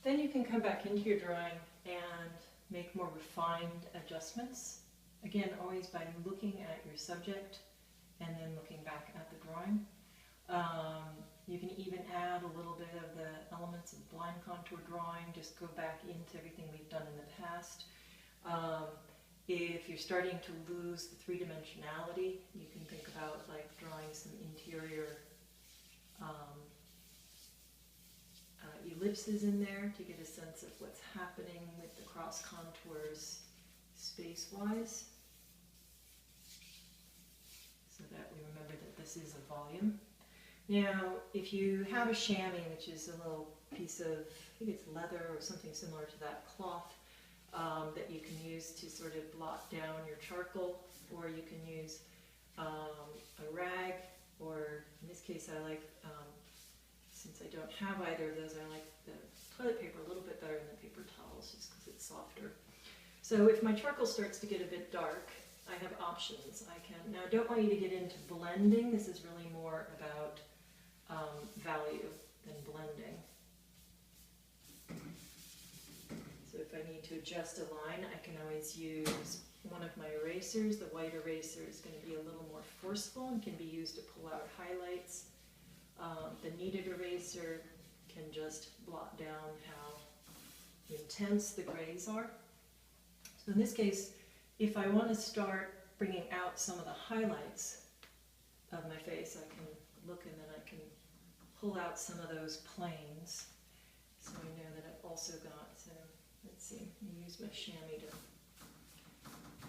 Then you can come back into your drawing and make more refined adjustments. Again, always by looking at your subject and then looking back at the drawing. You can even add a little bit of the elements of blind contour drawing, just go back into everything we've done in the past. If you're starting to lose the three-dimensionality, you can think about like drawing some interior ellipses in there to get a sense of what's happening with the cross contours space-wise, so that we remember that this is a volume. Now, if you have a chamois, which is a little piece of, I think it's leather or something similar to that cloth, that you can use to sort of blot down your charcoal, or you can use a rag, or in this case I like, since I don't have either of those, I like the toilet paper a little bit better than the paper towels, just because it's softer. So if my charcoal starts to get a bit dark, I have options. I can, now I don't want you to get into blending, this is really more about value than blending. So if I need to adjust a line, I can always use one of my erasers. The white eraser is going to be a little more forceful and can be used to pull out highlights. The kneaded eraser can just blot down how intense the grays are. So in this case, if I want to start bringing out some of the highlights of my face, I can look and then I can pull out some of those planes. So I know that I've also got, so let's see, I use my chamois to,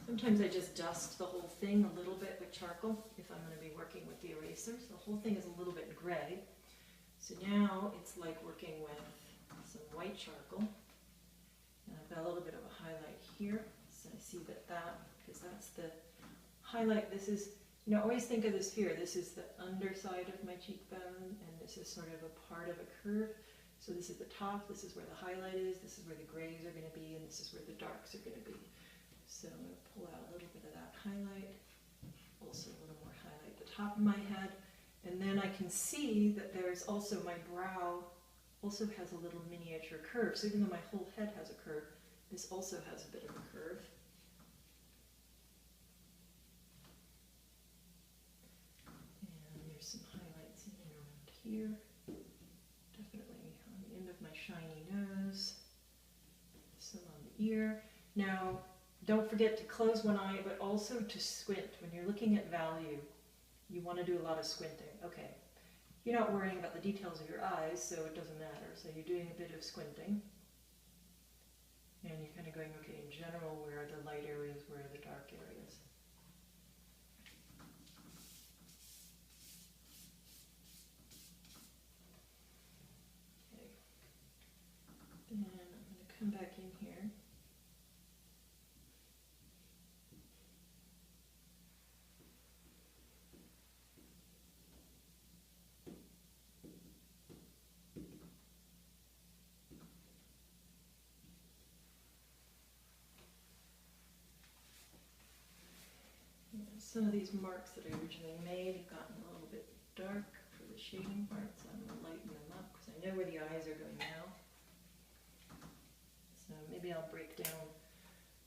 sometimes I just dust the whole thing a little bit with charcoal if I'm going to be working with the eraser. So the whole thing is a little bit gray. So now it's like working with some white charcoal. And I've got a little bit of a highlight here. So I see that, because that's the highlight. This is, you know, always think of the sphere. This is the underside of my cheekbone, and this is sort of a part of a curve. So this is the top, this is where the highlight is, this is where the grays are going to be, and this is where the darks are going to be. So I'm going to pull out a little bit of that highlight, also a little more highlight at the top of my head, and then I can see that there's also my brow also has a little miniature curve. So even though my whole head has a curve, this also has a bit of a curve. And there's some highlights in and around here. Definitely on the end of my shiny nose. Some on the ear. Now, don't forget to close one eye, but also to squint. When you're looking at value, you want to do a lot of squinting. Okay, you're not worrying about the details of your eyes, so it doesn't matter. So you're doing a bit of squinting. And you're kind of going, okay, in general, where are the light areas, where are the dark areas? Okay. Then I'm going to come back in here. Some of these marks that I originally made have gotten a little bit dark for the shading part, so I'm going to lighten them up because I know where the eyes are going now. So maybe I'll break down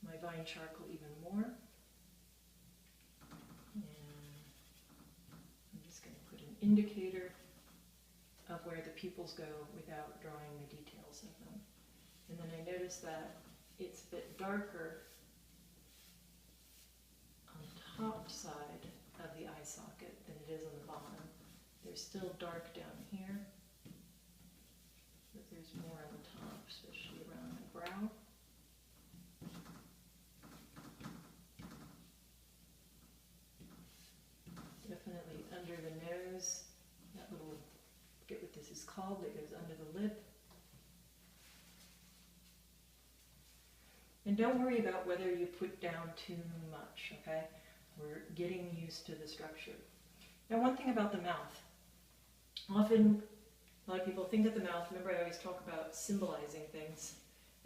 my vine charcoal even more. And I'm just going to put an indicator of where the pupils go without drawing the details of them. And then I notice that it's a bit darker top side of the eye socket than it is on the bottom. There's still dark down here, but there's more on the top, especially around the brow. Definitely under the nose, that little, I forget what this is called, that goes under the lip. And don't worry about whether you put down too much, okay? We're getting used to the structure. Now, one thing about the mouth. Often, a lot of people think of the mouth, remember I always talk about symbolizing things,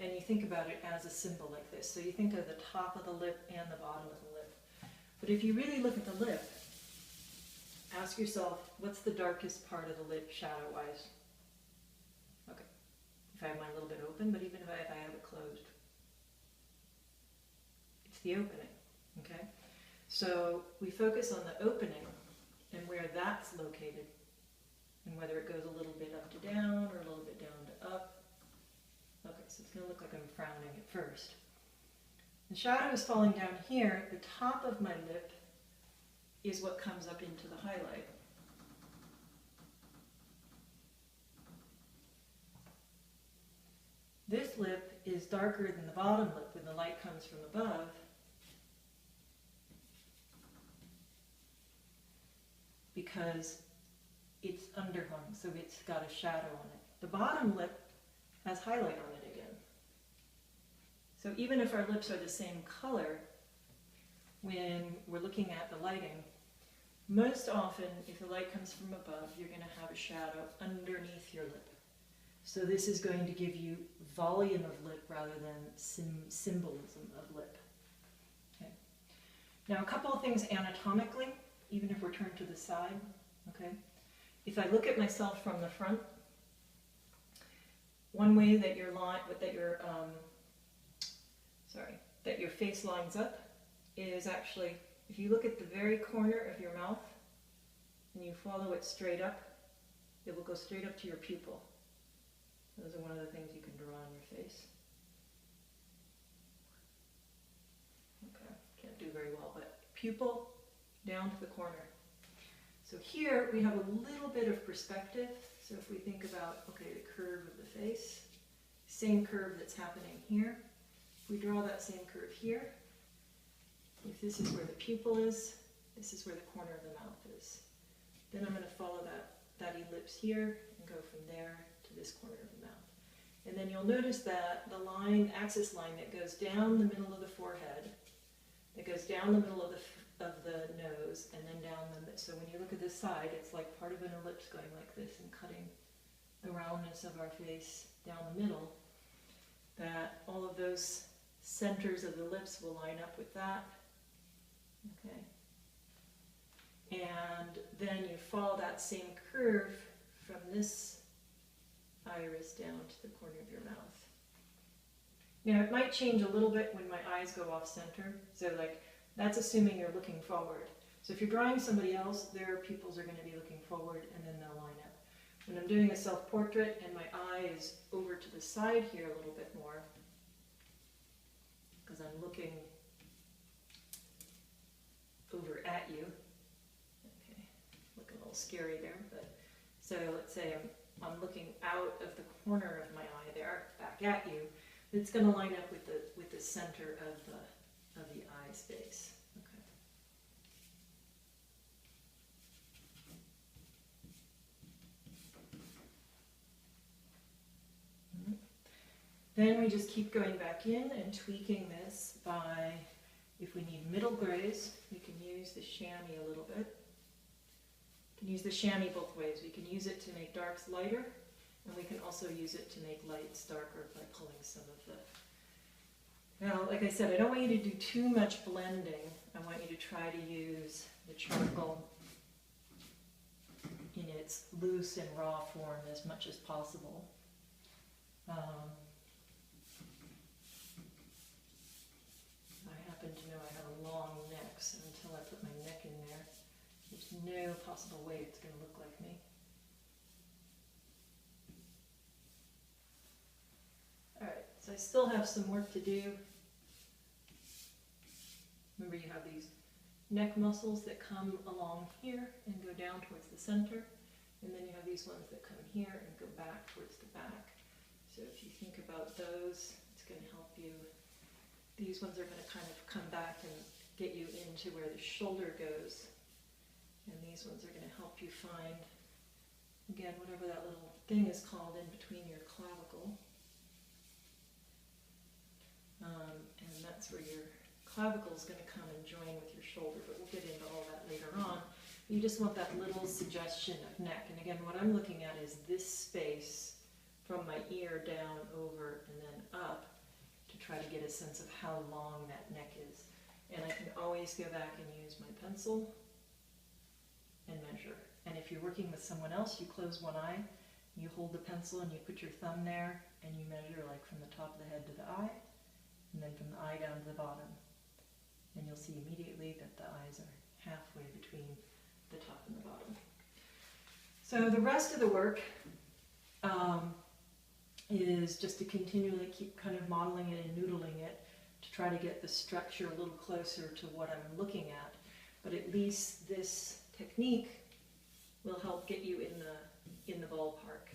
and you think about it as a symbol like this. So you think of the top of the lip and the bottom of the lip. But if you really look at the lip, ask yourself, what's the darkest part of the lip shadow-wise? Okay, if I have mine a little bit open, the opening, okay? So we focus on the opening and where that's located and whether it goes a little bit up to down or a little bit down to up. Okay, so it's going to look like I'm frowning at first. The shadow is falling down here. The top of my lip is what comes up into the highlight. This lip is darker than the bottom lip when the light comes from above. Because it's underhung, so it's got a shadow on it. The bottom lip has highlight on it again. So even if our lips are the same color, when we're looking at the lighting, most often, if the light comes from above, you're going to have a shadow underneath your lip. So this is going to give you volume of lip rather than symbolism of lip. Okay. Now a couple of things anatomically, even if we're turned to the side. Okay. If I look at myself from the front, one way that that your face lines up is actually, if you look at the very corner of your mouth and you follow it straight up, it will go straight up to your pupil. Those are one of the things you can draw on your face. Okay, can't do very well, but pupil down to the corner. So here we have a little bit of perspective. So if we think about, okay, the curve of the face, same curve that's happening here. If we draw that same curve here, if this is where the pupil is, this is where the corner of the mouth is. Then I'm going to follow that ellipse here and go from there to this corner of the mouth. And then you'll notice that the axis line that goes down the middle of the forehead, that goes down the middle of the nose, and then down so when you look at this side, it's like part of an ellipse going like this and cutting the roundness of our face down the middle, that all of those centers of the lips will line up with that. Okay. And then you follow that same curve from this iris down to the corner of your mouth. Now it might change a little bit when my eyes go off center. So like, that's assuming you're looking forward. So if you're drawing somebody else, their pupils are going to be looking forward and then they'll line up. When I'm doing a self-portrait and my eye is over to the side here a little bit more, because I'm looking over at you. Okay, looking a little scary there, but so let's say I'm looking out of the corner of my eye there, back at you. It's going to line up with the center of the eye space. Okay. Mm-hmm. Then we just keep going back in and tweaking this by, if we need middle grays, we can use the chamois a little bit. We can use the chamois both ways. We can use it to make darks lighter, and we can also use it to make lights darker by pulling some of the... Now, like I said, I don't want you to do too much blending. I want you to try to use the charcoal in its loose and raw form as much as possible. I happen to know I have a long neck, so until I put my neck in there, there's no possible way it's going to look like me. Alright, so I still have some work to do. Remember, you have these neck muscles that come along here and go down towards the center, and then you have these ones that come here and go back towards the back. So if you think about those, it's going to help you. These ones are going to kind of come back and get you into where the shoulder goes, and these ones are going to help you find, again, whatever that little thing is called in between your clavicle. And that's where your clavicle is going to come and join with your shoulder, but we'll get into all that later on. You just want that little suggestion of neck. And again, what I'm looking at is this space from my ear down, over, and then up to try to get a sense of how long that neck is. And I can always go back and use my pencil and measure. And if you're working with someone else, you close one eye, you hold the pencil and you put your thumb there, and you measure like from the top of the head to the eye, and then from the eye down to the bottom. And you'll see immediately that the eyes are halfway between the top and the bottom. So the rest of the work is just to continually keep kind of modeling it and noodling it to try to get the structure a little closer to what I'm looking at. But at least this technique will help get you in the ballpark.